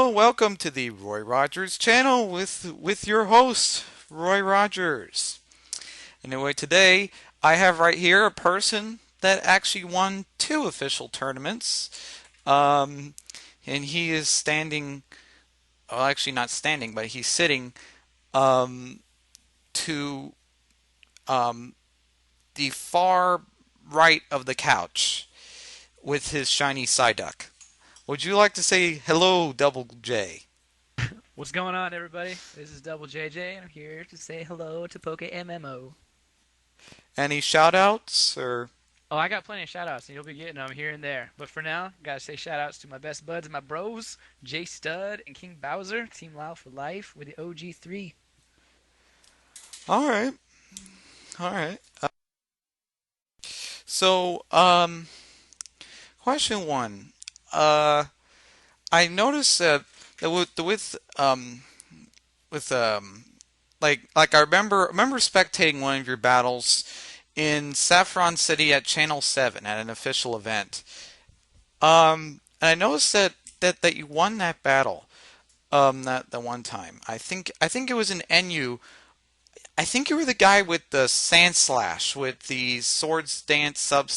Hello, welcome to the Roy Rogers channel with your host, Roy Rogers. Anyway, today I have right here a person that actually won two official tournaments. Um, and he is standing, well, actually not standing, but he's sitting um, to um, the far right of the couch with his shiny Psyduck. Would you like to say hello, Double J? What's going on, everybody? This is DoubleJJ, and I'm here to say hello to Poke MMO. Any shout outs or Oh, I got plenty of shoutouts, and you'll be getting them here and there. But for now, gotta say shoutouts to my best buds and my bros, J Stud and KingBowzer, Team LYLE for life with the OG3. all right, all right. So, question one. Uh, I noticed that with like I remember spectating one of your battles in Saffron City at Channel 7 at an official event. And I noticed that you won that battle. That one time. I think it was an NU. I think you were the guy with the sand slash with the swords dance sub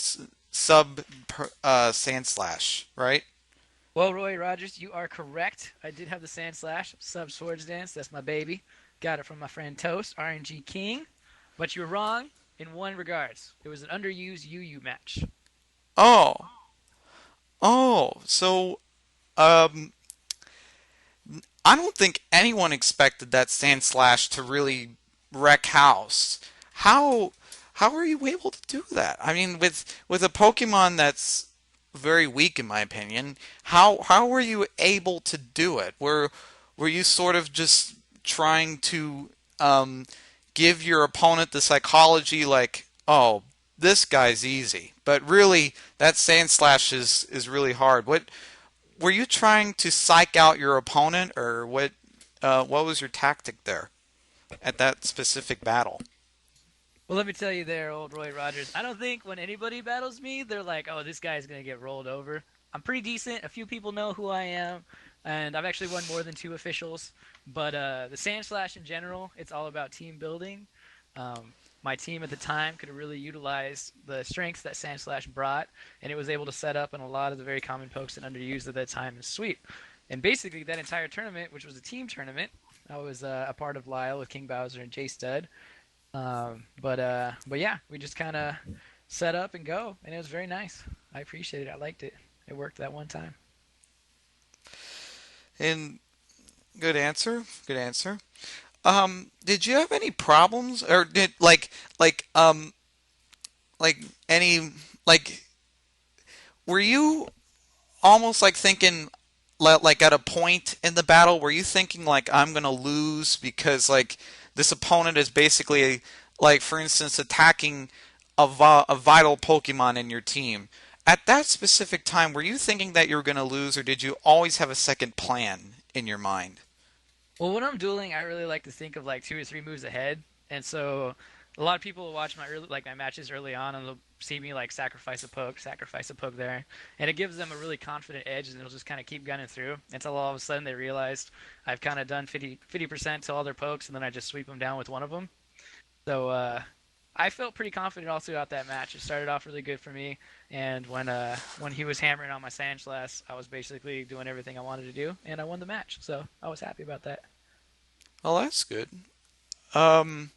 sand slash, right? Well, Roy Rogers, you are correct. I did have the Sand Slash Sub Swords Dance. That's my baby. Got it from my friend Toast, RNG King. But you're wrong in one regards. It was an underused UU match. Oh, so um, I don't think anyone expected that sand slash to really wreck house. How how are you able to do that? I mean, with a Pokemon that's very weak in my opinion, how were you able to do it? Were you sort of just trying to um, give your opponent the psychology like, oh, this guy's easy, but really that sand slash is really hard. What were you trying to psych out your opponent, or what was your tactic there at that specific battle? Well, let me tell you there, old Roy Rogers. I don't think when anybody battles me, they're like, oh, this guy's going to get rolled over. I'm pretty decent. A few people know who I am, and I've actually won more than two officials. But the Sand Slash in general, it's all about team building. My team at the time could have really utilized the strengths that Sand Slash brought, and it was able to set up in a lot of the very common pokes and underused at that time in sweep. And basically, that entire tournament, which was a team tournament, I was a part of LYLE with KingBowzer and J Stud. But yeah, we just kind of set up and go, and it was very nice. I appreciate it. I liked it. It worked that one time. And good answer, good answer. Did you have any problems, or did like any like were you almost like thinking like at a point in the battle were you thinking like I'm gonna lose because like this opponent is basically like for instance attacking a vital Pokemon in your team? At that specific time, were you thinking that you were gonna lose, or did you always have a second plan in your mind? Well, when I'm dueling, I really like to think of like two or three moves ahead, and so a lot of people will watch my early, like my matches early on, and they'll see me like sacrifice a poke there, and it gives them a really confident edge, and they'll just kind of keep gunning through until all of a sudden they realized I've kind of done 50% to all their pokes, and then I just sweep them down with one of them. So I felt pretty confident all throughout that match. It started off really good for me, and when he was hammering on my Sand Slash, I was basically doing everything I wanted to do, and I won the match. So I was happy about that. Well, that's good. Um,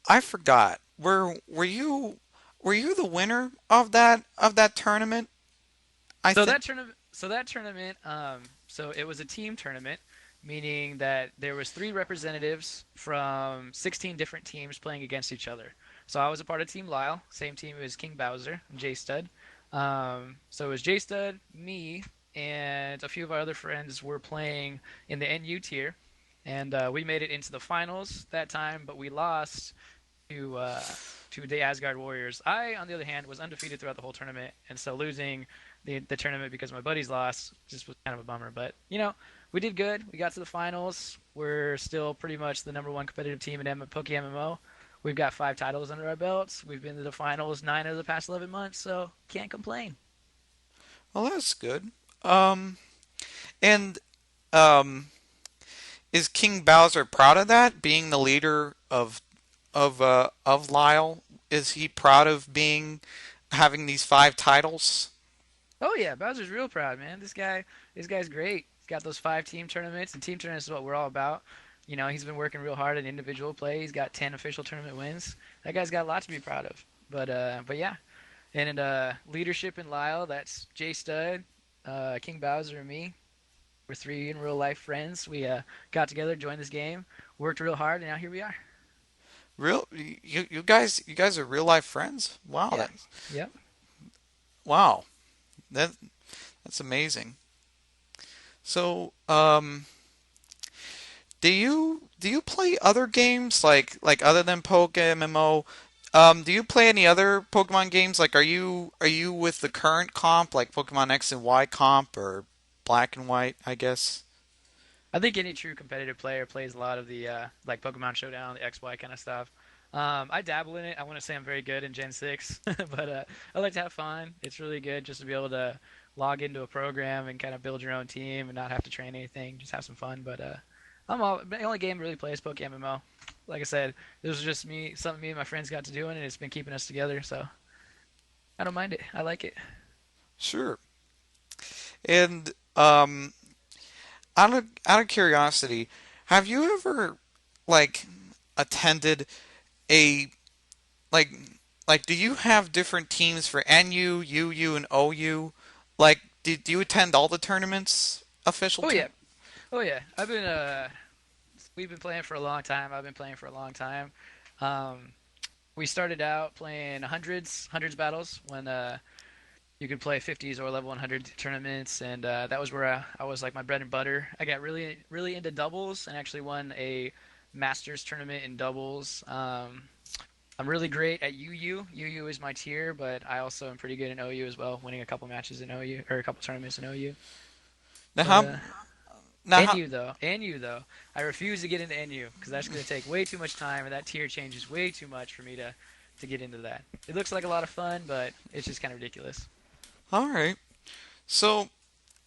I forgot. Were you the winner of that tournament? I So think. so it was a team tournament, meaning that there was three representatives from 16 different teams playing against each other. So I was a part of Team LYLE, same team as King Bowser and J Stud. So it was J Stud, me, and a few of our other friends were playing in the NU tier, and we made it into the finals that time, but we lost to uh, to the Asgard Warriors. I, on the other hand, was undefeated throughout the whole tournament, and so losing the tournament because my buddies lost just was kind of a bummer. But we did good. We got to the finals. We're still pretty much the number one competitive team in Poke MMO. We've got 5 titles under our belts. We've been to the finals 9 of the past 11 months, so can't complain. Well, that's good. Um, and um, is King Bowser proud of that, being the leader of LYLE? Is he proud of being having these 5 titles? Oh yeah, Bowser's real proud, man. This guy's great. He's got those 5 team tournaments, and team tournaments is what we're all about. You know, he's been working real hard in individual play. He's got 10 official tournament wins. That guy's got a lot to be proud of. But yeah, and in leadership in Lyle, that's Jay Stud, King Bowser, and me. We're 3 in real life friends. We got together, joined this game, worked real hard, and now here we are. You guys are real life friends? Wow, Yeah. Yep. wow, that that's amazing. So, do you play other games like other than Poke MMO? Do you play any other Pokemon games? Like, are you with the current comp, like Pokemon X and Y comp, or Black and White, I guess? I think any true competitive player plays a lot of the like Pokemon Showdown, the XY kind of stuff. I dabble in it. I want to say I'm very good in Gen 6, but I like to have fun. It's really good just to be able to log into a program and kind of build your own team and not have to train anything, just have some fun. The only game I really play is Poke MMO. Like I said, this was just me, something me and my friends got to doing, and it's been keeping us together. So I don't mind it. I like it. Sure. And out of curiosity, have you ever like attended a like do you have different teams for NU, UU, and OU? Like, do you attend all the tournaments? Official Oh turn? yeah, oh yeah. We've been playing for a long time. I've been playing for a long time. Um, we started out playing hundreds battles when you could play 50s or level 100 tournaments, and that was where I was like my bread and butter. I got really into doubles and actually won a Masters tournament in doubles. I'm really great at UU. UU is my tier, but I also am pretty good in OU as well, winning a couple matches in OU or a couple tournaments in OU. Now But how now how NU though, I refuse to get into NU because that's going to take way too much time, and that tier changes way too much for me to get into that. It looks like a lot of fun, but it's just kind of ridiculous. All right. So,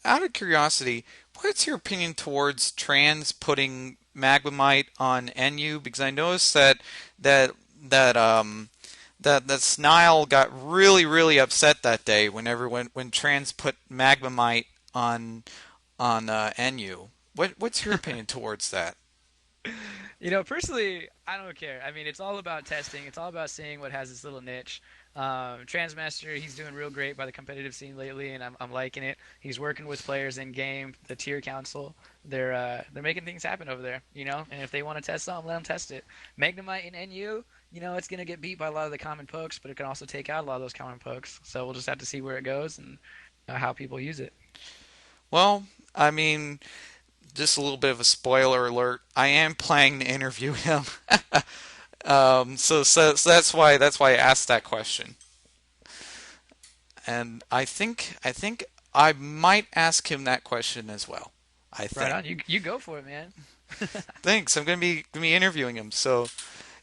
out of curiosity, what's your opinion towards trans putting Magmamite on NU? Because I noticed that that that Snile got really upset that day when trans put Magmamite on NU. What's your opinion towards that? Personally, I don't care. I mean, it's all about testing. It's all about seeing what has its little niche. Transmaster, he's doing real great by the competitive scene lately, and I'm liking it. He's working with players in game, the tier council. They're making things happen over there, And if they want to test something, let them test it. Magnemite in NU, it's gonna get beat by a lot of the common pokes, but it can also take out a lot of those common pokes. So we'll just have to see where it goes and how people use it. Well, I mean, just a little bit of a spoiler alert. I am planning to interview him. So that's why I asked that question. And I think I might ask him that question as well. I Right think. on. You go for it, man. Thanks. I'm gonna be interviewing him. So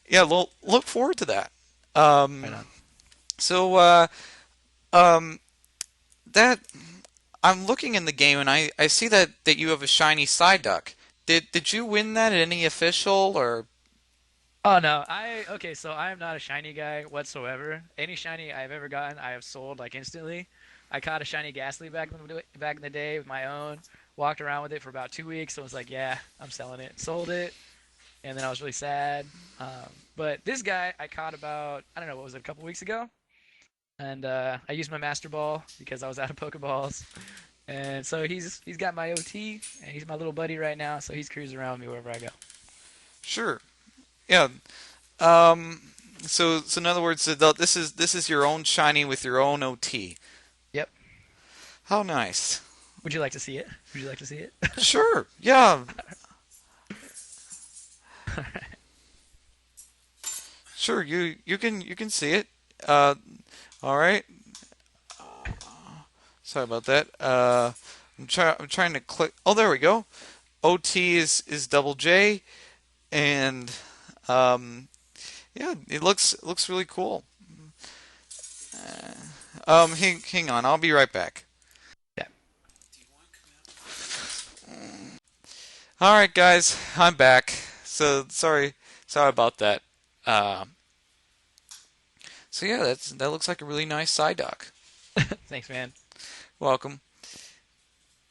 yeah, look forward to that. Right Um, on. so um, that I'm looking in the game and I see that you have a shiny Psyduck. Did you win that at any official or? Oh no, so I am not a shiny guy whatsoever. Any shiny I've ever gotten, I have sold like instantly. I caught a shiny Ghastly back in the day with my own. Walked around with it for about 2 weeks. So I was like, yeah, I'm selling it. Sold it, and then I was really sad. But this guy I caught about I don't know what was it a couple weeks ago, and I used my Master Ball because I was out of Pokeballs, and so he's got my OT and he's my little buddy right now. So he's cruising around with me wherever I go. Sure. Yeah. Um, so in other words, this is your own shiny with your own OT. Yep. How nice. Would you like to see it? Would you like to see it? Sure. Yeah. Sure. You can see it. Uh, all right. Sorry about that. I'm trying to click. Oh, there we go. OT is double J, and um, yeah, it looks really cool. Hang on. I'll be right back. Yeah. All right, guys, I'm back. So sorry about that. Uh, so yeah, that looks like a really nice side duck. Thanks, man. Welcome.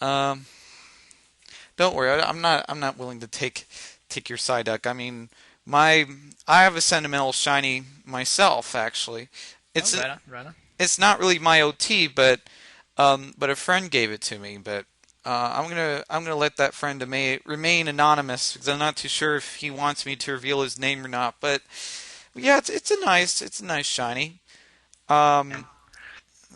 Um, don't worry, I'm not willing to take your side duck. I mean, my I have a sentimental shiny myself. Actually, Oh, it's right on, right on. it's not really my OT, but a friend gave it to me. But I'm gonna let that friend remain anonymous because I'm not too sure if he wants me to reveal his name or not. But yeah, it's a nice shiny. Yeah. Um,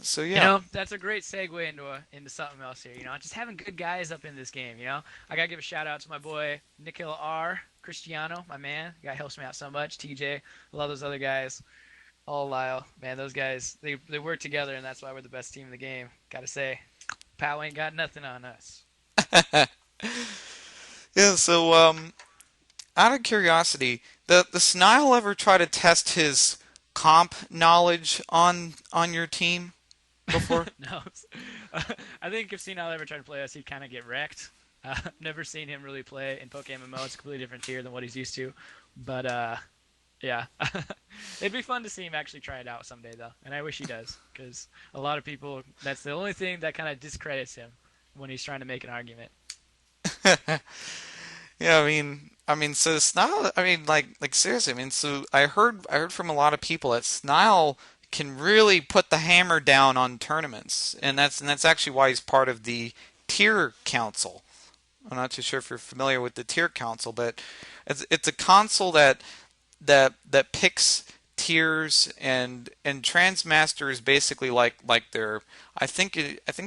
so You yeah. know, that's a great segue into something else here. You know, just having good guys up in this game. You know, I gotta give a shout out to my boy Nikhil R. Cristiano, my man. The guy helps me out so much. TJ, love those other guys. All Lyle, man, those guys they work together, and that's why we're the best team in the game. Gotta say, Pow ain't got nothing on us. Yeah, so out of curiosity, the Snile ever try to test his comp knowledge on your team before? No, I think if Senile ever tried to play us, he'd kind of get wrecked. Never seen him really play in Pokemon MMO. It's a completely different tier than what he's used to. But yeah, it'd be fun to see him actually try it out someday, though. And I wish he does, because a lot of people, that's the only thing that kind of discredits him when he's trying to make an argument. Yeah, I mean, so Snile, I mean, like seriously, I mean, so I heard from a lot of people that Snile can really put the hammer down on tournaments, and that's actually why he's part of the tier council. I'm not too sure if you're familiar with the tier council, but it's a council that picks tiers and Transmaster is basically like their I think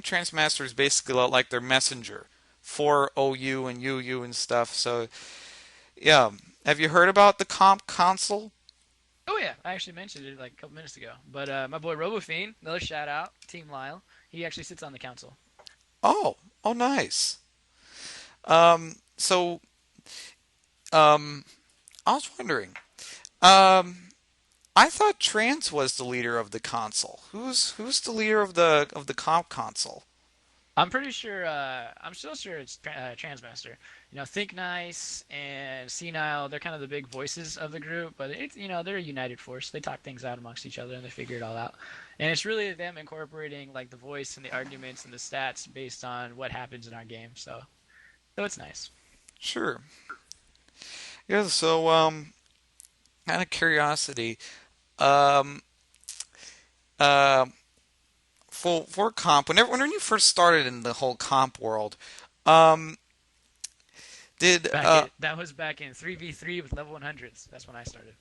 Transmaster is basically like their messenger for OU and UU and stuff. So yeah, have you heard about the comp console? Oh yeah, I actually mentioned it like a couple minutes ago. But my boy RoboFiend, another shout out, Team Lyle. He actually sits on the council. Oh, nice. So I was wondering. Um, I thought Trans was the leader of the console. Who's the leader of the comp console? I'm pretty sure. I'm still sure it's Transmaster. You know, Think Nice and Senile. They're kind of the big voices of the group, but it's they're a united force. They talk things out amongst each other and they figure it all out. And it's really them incorporating like the voice and the arguments and the stats based on what happens in our game. So it's nice. Sure. Yeah. So out of curiosity, um, uh, for comp, whenever you first started in the whole comp world, um, did That was back in 3v3 with level 100s. That's when I started.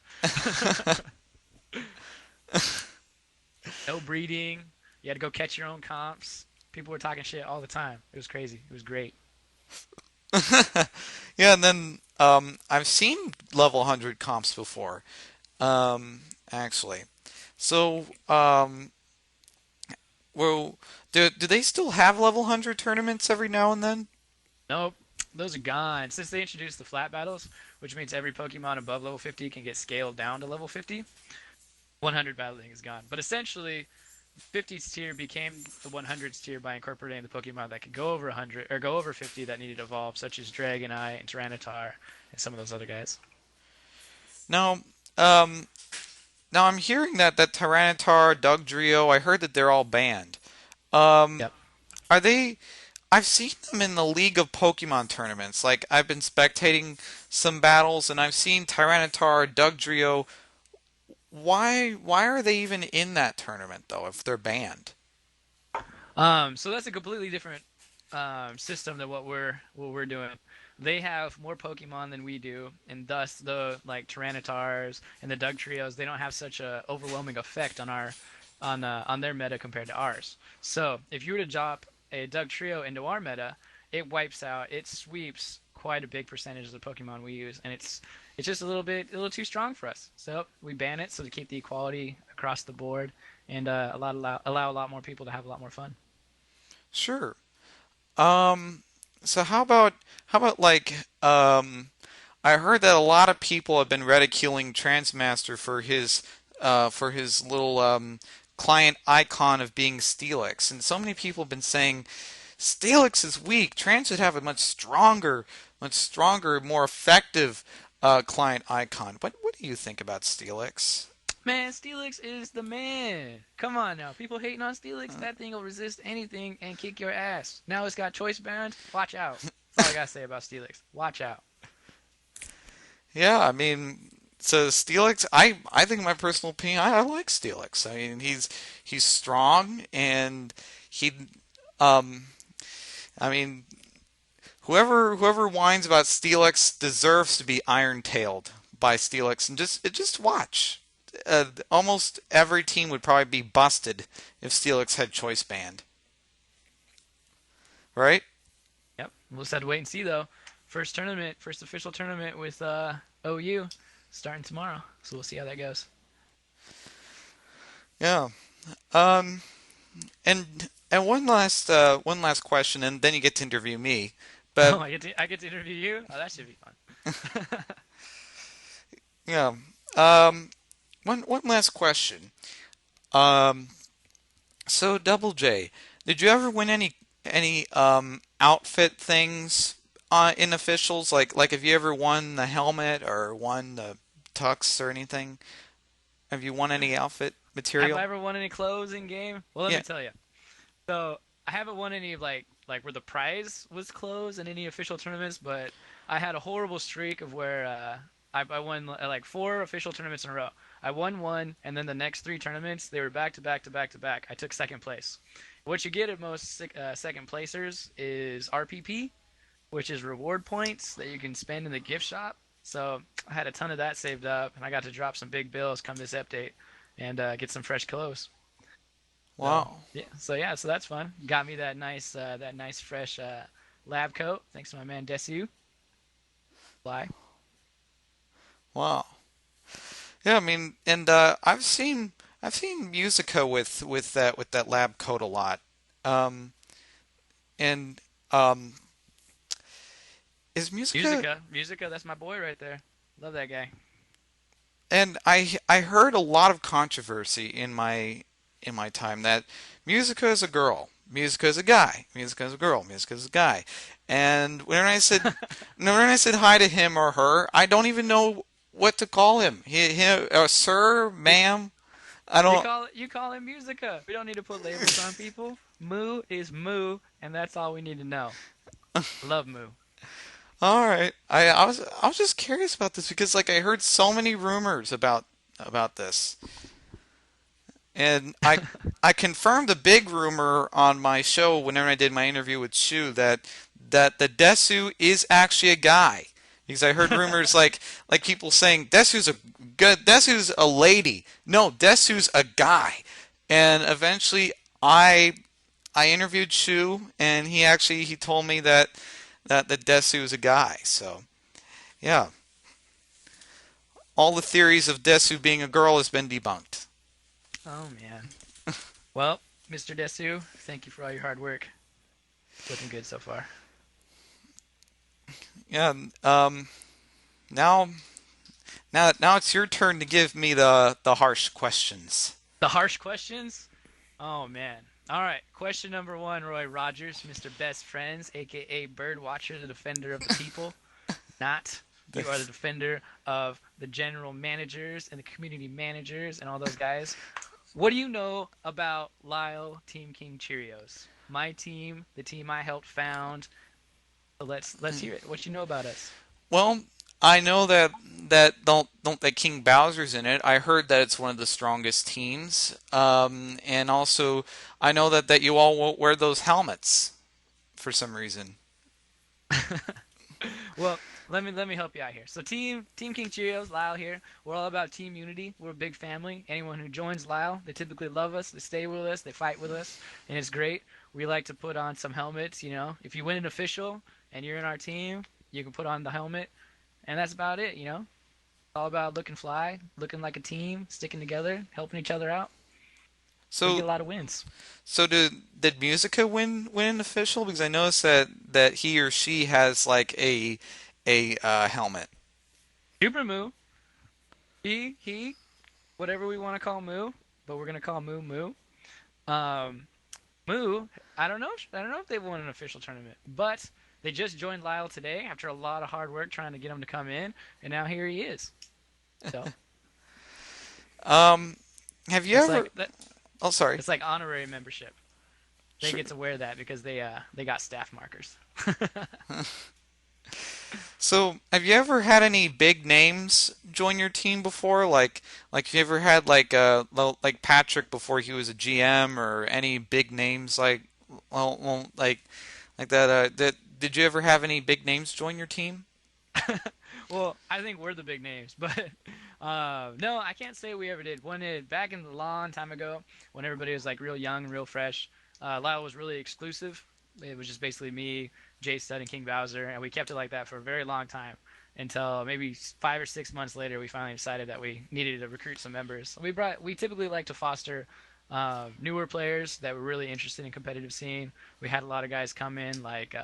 No breeding. You had to go catch your own comps. People were talking shit all the time. It was crazy. It was great. yeah, and then I've seen level 100 comps before, actually. So well, do they still have level 100 tournaments every now and then? Nope, those are gone. Since they introduced the flat battles, which means every Pokemon above level 50 can get scaled down to level 50, 100 battling is gone. But essentially, 50s tier became the 100s tier by incorporating the Pokemon that could go over 100 or go over 50 that needed to evolve, such as Dragonite and Tyranitar and some of those other guys. Now, um, now I'm hearing that Tyranitar, Dugtrio, I heard that they're all banned. Um, Yep. are they? I've seen them in the League of Pokemon tournaments. Like I've been spectating some battles, and I've seen Tyranitar, Dugtrio. Why are they even in that tournament though if they're banned? So that's a completely different system than what we're doing. They have more Pokemon than we do, and thus the like Tyranitars and the Doug Trios, they don't have such a overwhelming effect on our on their meta compared to ours. So if you were to drop a Doug Trio into our meta, it sweeps quite a big percentage of the Pokemon we use, and it's just a little too strong for us. So we ban it so to keep the equality across the board and allow a lot more people to have a lot more fun. Sure. Um, so how about like I heard that a lot of people have been ridiculing Transmaster for his little client icon of being Steelix, and so many people have been saying Steelix is weak. Trans should have a much stronger, more effective client icon. What do you think about Steelix? Man, Steelix is the man. Come on now. People hating on Steelix, that thing will resist anything and kick your ass. Now it's got choice band. Watch out. That's all I gotta say about Steelix. Watch out. Yeah, I mean, so Steelix, I think in my personal opinion, I like Steelix. I mean, he's strong and he, um, I mean, whoever whines about Steelix deserves to be iron-tailed by Steelix, and just watch. Almost every team would probably be busted if Steelix had choice band, right? Yep. We'll just have to wait and see though. First tournament, first official tournament with OU starting tomorrow. So we'll see how that goes. Yeah. And one last question, and then you get to interview me. But Oh, I get to interview you? Oh, that should be fun. yeah, one last question. Um, so Double J, did you ever win any outfit things in officials? Like have you ever won the helmet or won the tux or anything? Have you won any outfit Have I material? ever won any clothes in game? Well, let me Yeah. tell you. So I haven't won any of like where the prize was closed in any official tournaments, but I had a horrible streak of where I won like four official tournaments in a row. I won one, and then the next three tournaments they were back to back to back to back. I took second place. What you get at most second placers is RPP, which is reward points that you can spend in the gift shop. So I had a ton of that saved up, and I got to drop some big bills come this update and get some fresh clothes. So Wow. yeah, so that's fun. Got me that nice fresh lab coat. Thanks to my man Desu. Fly. Wow. Yeah, I mean, and I've seen Musica with that lab coat a lot. Um, and is Musica Musica, that's my boy right there. Love that guy. and I heard a lot of controversy in my time that Musica is a girl, Musica is a guy, Musica is a girl, Musica is a guy. And whenever I said hi to him or her, I don't even know what to call him. Sir, You, ma'am. I you don't. call you call him Musica. We don't need to put labels on people. Moo is moo, and that's all we need to know. Love moo. All right. I was just curious about this because like I heard so many rumors about this. And I confirmed a big rumor on my show whenever I did my interview with Shu that the Desu is actually a guy. Because I heard rumors like people saying Desu's a lady. No, Desu's a guy. And eventually I interviewed Shu and he told me that the Desu is a guy. So, yeah. All the theories of Desu being a girl has been debunked. Oh man. Well, Mr. Desu, thank you for all your hard work. Looking good so far. Yeah, now now it's your turn to give me the harsh questions. The harsh questions? Oh man. All right. Question number one, Roy Rogers, Mr. Best Friends, aka Bird Watcher, the defender of the people. Not. You are the defender of the general managers and the community managers and all those guys. What do you know about Lyle Team King Cheerios? My team, the team I helped found. So let's hear it. What you know about us? Well, I know that don't that King Bowser's in it. I heard that it's one of the strongest teams. And also I know that you all won't wear those helmets for some reason. Well, let me help you out here. So Team King Cheerios, Lyle here. We're all about team unity. We're a big family. Anyone who joins Lyle, they typically love us. They stay with us. They fight with us, and it's great. We like to put on some helmets. You know, if you win an official and you're in our team, you can put on the helmet, and that's about it. You know, all about looking fly, looking like a team, sticking together, helping each other out. We get So a lot of wins. so did Musica win an official? Because I noticed that he or she has like a helmet. Super Moo, he, whatever we want to call Moo, but we're gonna call Moo Moo. Um, Moo, I don't know if they've won an official tournament, but they just joined Lyle today after a lot of hard work trying to get him to come in, and now here he is. So Um, have you it's ever? like that. Oh, sorry. It's like honorary membership. They Sure. get to wear that because they got staff markers. So, have you ever had any big names join your team before? Like you ever had like Patrick before he was a GM, or any big names like that? That did you ever have any big names join your team? Well, I think we're the big names, but no, I can't say we ever did. When it back in the long time ago, when everybody was like real young and real fresh, Lyle was really exclusive. It was just basically me, Jay Stud, and KingBowzer, and we kept it like that for a very long time until maybe 5 or 6 months later, we finally decided that we needed to recruit some members. We typically like to foster newer players that were really interested in competitive scene. We had a lot of guys come in like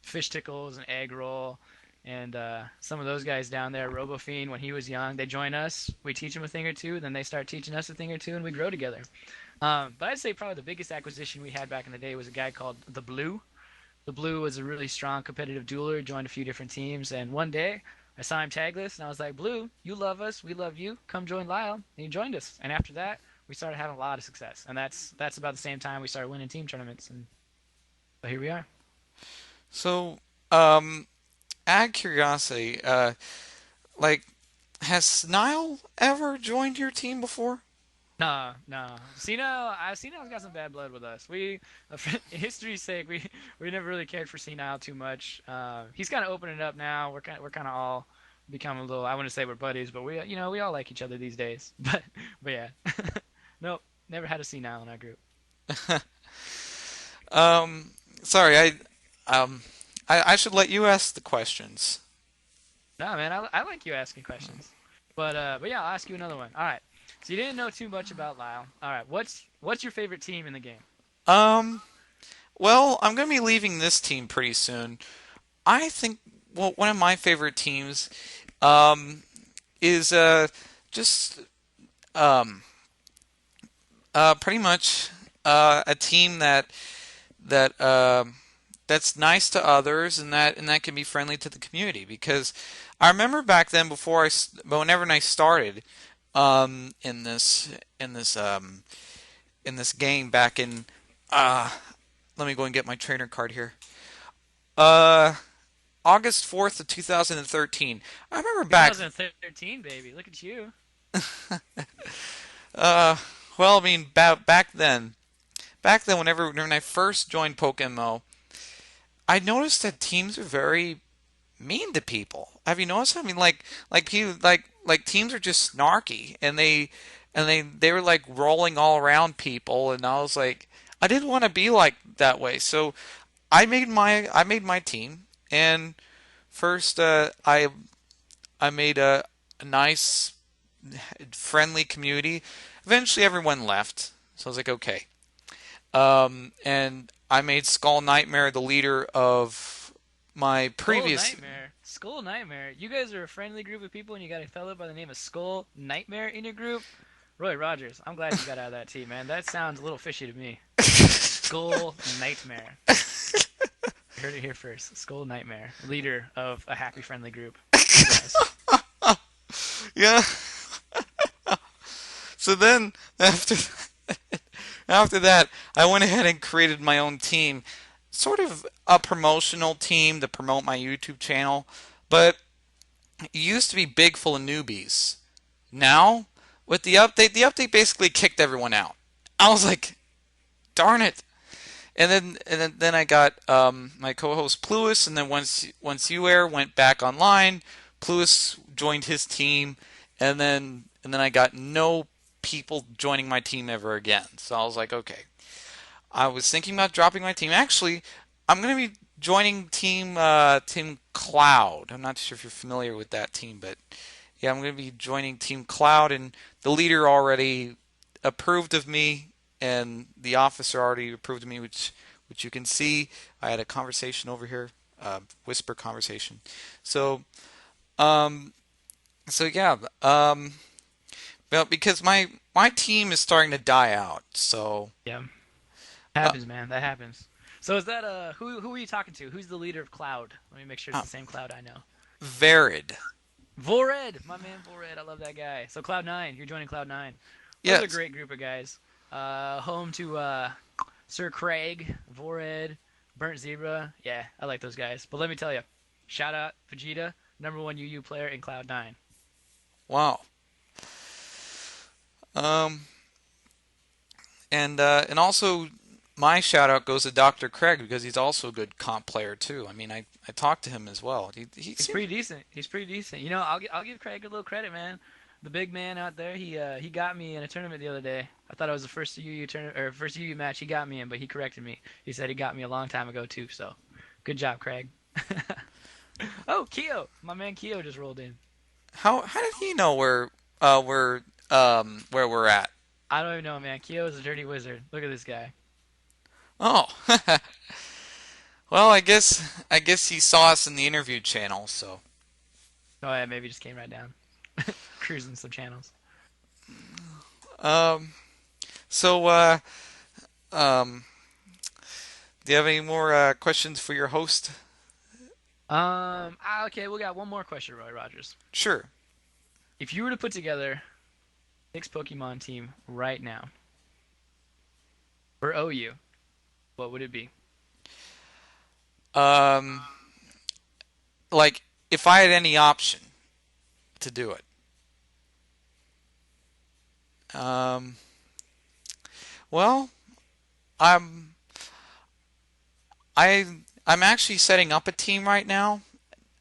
Fish Tickles and Egg Roll and some of those guys down there, RoboFiend, when he was young, they join us. We teach them a thing or two, then they start teaching us a thing or two, and we grow together. But I'd say probably the biggest acquisition we had back in the day was a guy called the Blue. The Blue was a really strong competitive dueler, joined a few different teams, and one day I saw him tagless, and I was like, Blue, you love us, we love you, come join Lyle. And he joined us. And after that, we started having a lot of success. And that's about the same time we started winning team tournaments, and so here we are. So, out of curiosity, like has Niall ever joined your team before? Nah, nah. Senile got some bad blood with us. For history's sake, we never really cared for Senile too much. He's kind of opening up now. We're kind of all become a little. I wouldn't say we're buddies, but we all like each other these days. But yeah, nope, never had a Senile in our group. Um, sorry, um, I should let you ask the questions. Nah, man, I like you asking questions. But yeah, I'll ask you another one. All right. So you didn't know too much about Lyle. All right, what's your favorite team in the game? Um, well, I'm going to be leaving this team pretty soon. I think well, one of my favorite teams um, is just um, pretty much a team that that's nice to others and that can be friendly to the community. Because I remember back then, whenever I started um, in this in this um, in this game back in uh, let me go and get my trainer card here. Uh, August 4th of 2013. I remember back. 2013, baby. Look at you. Uh, well, I mean, back then, when I first joined Pokemon, I noticed that teams are very mean to people. Have you noticed? I mean, like teams are just snarky, and they were like rolling all around people, and I was like, I didn't want to be like that way. So I made my team, and first I made a nice friendly community. Eventually, everyone left, so I was like, okay. And I made Skull Nightmare the leader of my Skull previous. Nightmare. Skull Nightmare. You guys are a friendly group of people, and you got a fellow by the name of Skull Nightmare in your group. Roy Rogers, I'm glad you got out of that team, man. That sounds a little fishy to me. Skull Nightmare. You heard it here first. Skull Nightmare, leader of a happy, friendly group. Congrats. Yeah. So then after that, I went ahead and created my own team, sort of a promotional team to promote my YouTube channel, but it used to be big full of newbies. Now, with the update basically kicked everyone out. I was like, darn it. And then I got my co-host Pluis, and then once you air went back online, Pluis joined his team, and then I got no people joining my team ever again. So I was like, okay. I was thinking about dropping my team. Actually, I'm gonna be joining Team Cloud. I'm not sure if you're familiar with that team, but yeah, I'm gonna be joining Team Cloud, and the leader already approved of me, and the officer already approved of me, which you can see. I had a conversation over here, whisper conversation. So um, so yeah, well, because my team is starting to die out, so Yeah. Uh, Happens, man. That happens. So is that who are you talking to? Who's the leader of Cloud? Let me make sure it's uh, the same Cloud I know. Varied. Vored, my man Vored. I love that guy. So Cloud9, you're joining Cloud9. Those are a Yes. great group of guys. Home to Sir Craig, Vored, Burnt Zebra. Yeah, I like those guys. But let me tell you, shout out Vegeta, number one UU player in Cloud9. Wow. Um, and also my shout out goes to Dr. Craig because he's also a good comp player too. I mean, I talked to him as well. He He's seems pretty decent. He's pretty decent. You know, I'll give Craig a little credit, man. The big man out there, he got me in a tournament the other day. I thought it was the first UU tournament or first UU match he got me in, but he corrected me. He said he got me a long time ago too. So, good job, Craig. Oh, Keo, my man Keo just rolled in. how did he know where we're at? I don't even know, man. Keo is a dirty wizard. Look at this guy. Oh. Well, I guess he saw us in the interview channel, so Oh yeah, maybe just came right down, cruising some channels. um so um do you have any more questions for your host? Okay, we got one more question, Roy Rogers. Sure. If you were to put together six Pokemon team right now for OU, what would it be? Um like if I had any option to do it. Um well, I'm I I'm actually setting up a team right now.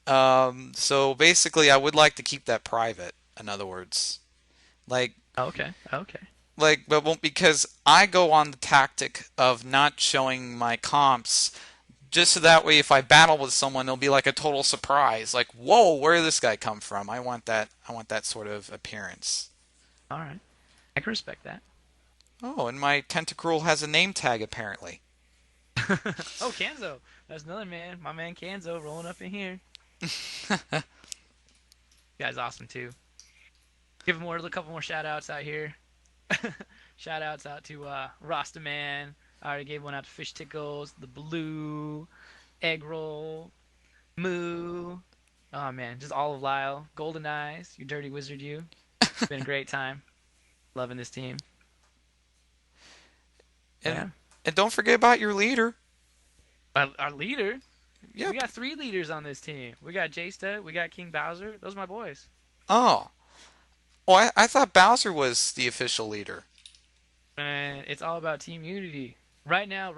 So basically I would like to keep that private, in other words. Like Okay, okay. but won't because I go on the tactic of not showing my comps just so that way if I battle with someone it'll be like a total surprise. Like, whoa, where did this guy come from? I want that sort of appearance. All right. I can respect that. Oh, and my Tentacruel has a name tag apparently. Oh, Kanzo. That's another man. My man Kanzo rolling up in here. Guy's awesome too. Give him a couple more shout outs out here. Shout outs out to Rasta Man. I already gave one out to Fish Tickles, the Blue, Egg Roll, Moo. Oh man, just all of LYLE. Golden Eyes, you dirty wizard you. It's been a great time. Loving this team. and Yeah. and don't forget about your leader. Our leader, we Yep. got three leaders on this team. We got J Stud, we got KingBowzer. Those are my boys. Oh. Oh, I thought Bowser was the official leader. And it's all about team unity. Right now,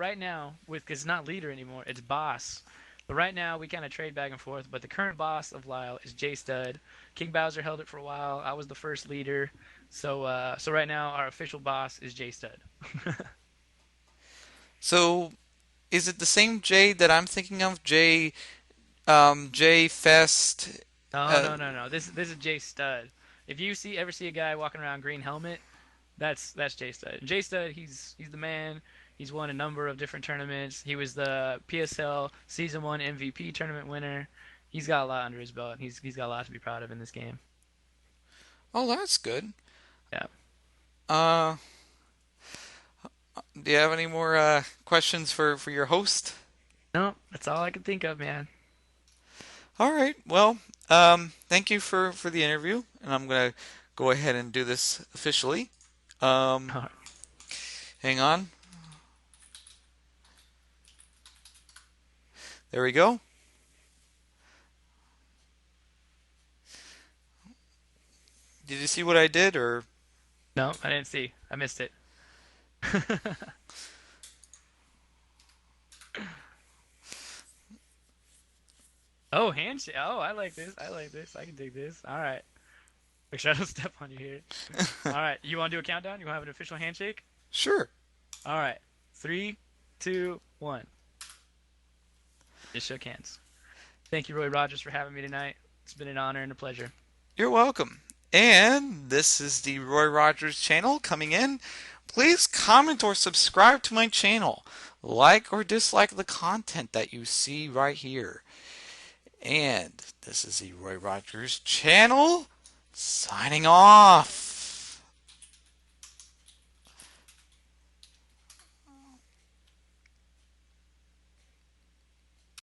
with cause it's not leader anymore, it's boss. But right now we kind of trade back and forth. But the current boss of LYLE is J Stud. KingBowzer held it for a while. I was the first leader. So right now our official boss is J Stud. So is it the same J that I'm thinking of? J Fest. No, Uh, no, no, no. This is J Stud. If you ever see a guy walking around green helmet, that's J Stud. J Stud, he's the man. He's won a number of different tournaments. He was the PSL Season 1 MVP tournament winner. He's got a lot under his belt. He's got a lot to be proud of in this game. oh, that's good. Yeah. Uh, do you have any more questions for your host? No, that's all I can think of, man. All right. Well, thank you for the interview, and I'm gonna go ahead and do this officially. Um, hang on. There we go. Did you see what I did, or No, I didn't see. I missed it. Oh, handshake. Oh, I like this. I like this. I can dig this. All right. Make sure I don't step on you here. All right. You want to do a countdown? You want to have an official handshake? sure? All right. Three, two, one. Just shook hands. Thank you, Roy Rogers, for having me tonight. It's been an honor and a pleasure. You're welcome. And this is the Roy Rogers channel coming in. Please comment or subscribe to my channel. Like or dislike the content that you see right here. And this is the Roy Rogers channel signing off.